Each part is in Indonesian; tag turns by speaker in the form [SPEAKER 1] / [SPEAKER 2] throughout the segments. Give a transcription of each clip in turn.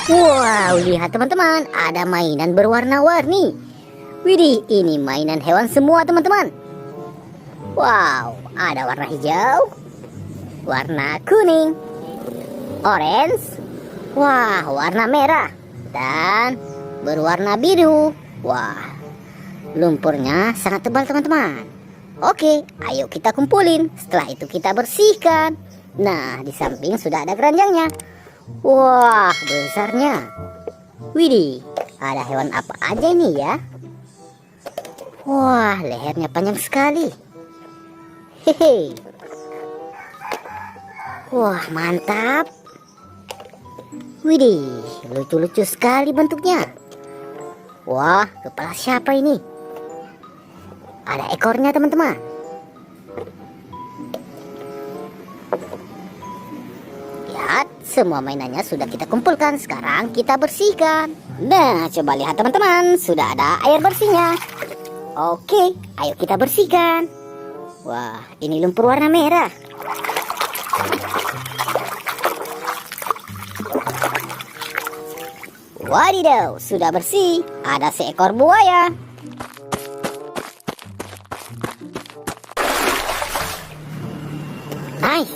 [SPEAKER 1] Wow, lihat teman-teman, ada mainan berwarna-warni. Widih, ini mainan hewan semua teman-teman. Wow, ada warna hijau, warna kuning, orange, wah, warna merah, dan berwarna biru. Wah, lumpurnya sangat tebal teman-teman. Oke, ayo kita kumpulin. Setelah itu kita bersihkan. Nah, di samping sudah ada keranjangnya. Wah, besarnya. Widih, ada hewan apa aja ini ya? Wah, lehernya panjang sekali. Hehe. Wah, mantap. Widih, lucu-lucu sekali bentuknya. Wah, kepala siapa ini? Ada ekornya teman-teman. Lihat, semua mainannya sudah kita kumpulkan. Sekarang kita bersihkan. Nah, coba lihat teman-teman, sudah ada air bersihnya. Oke, ayo kita bersihkan. Wah, ini lumpur warna merah. Wadidaw, sudah bersih. Ada seekor buaya. Nice.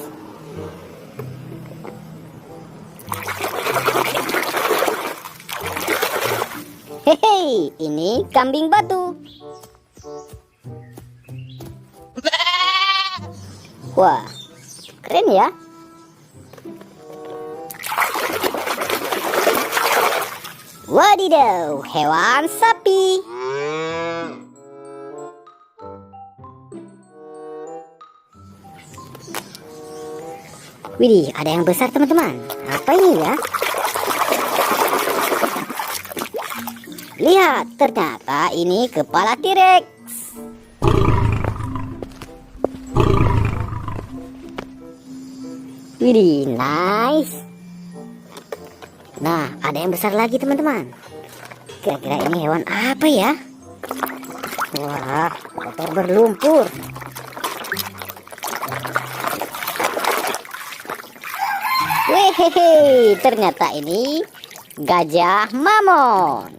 [SPEAKER 1] Hehe, ini kambing batu. Wah, keren ya. Wadidaw, hewan sapi. Widih, ada yang besar teman-teman. Apa ini ya? Lihat, ternyata ini kepala T-Rex. Widih, nice. Nah, ada yang besar lagi teman-teman. Kira-kira ini hewan apa ya? Wah, kotor berlumpur. Wehehe, ternyata ini gajah mamon.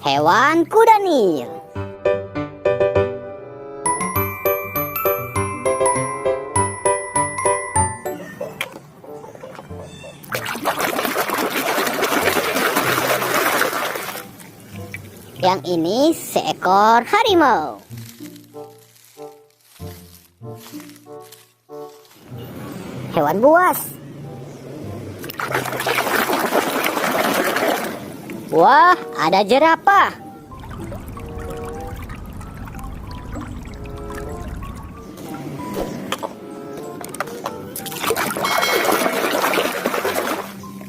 [SPEAKER 1] Hewan kuda nil. Yang ini seekor harimau. Hewan buas. Wah, ada jerapah.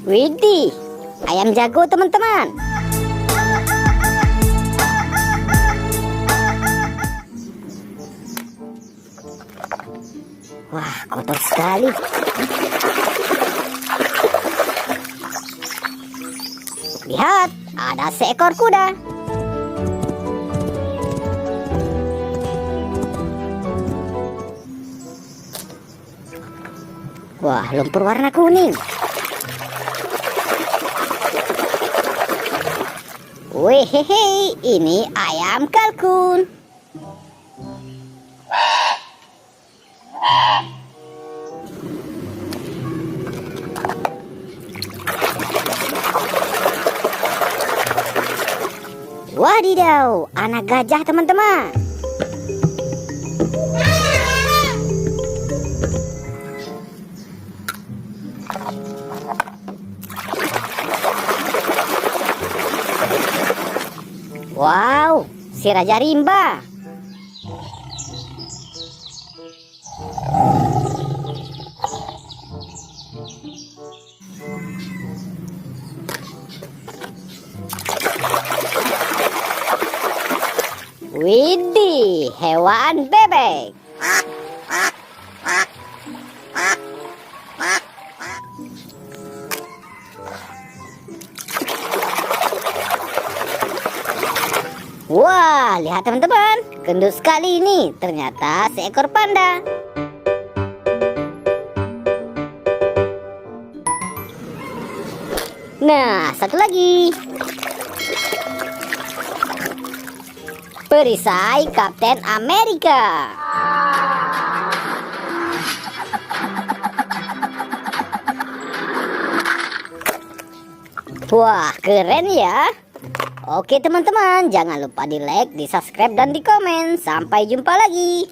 [SPEAKER 1] Widih, ayam jago teman-teman. Wah, kotor sekali. Lihat, ada seekor kuda. Wah, lumpur warna kuning. Wehehe, ini ayam kalkun. Wadidaw, anak gajah teman-teman. Wow, si Raja Rimba. Widih, hewan bebek. Wah, lihat teman-teman, gendut sekali ini. Ternyata seekor panda. Nah, satu lagi. Perisai Kapten Amerika. Wah, keren ya. Oke teman-teman, jangan lupa di like, di subscribe, dan di komen. Sampai jumpa lagi.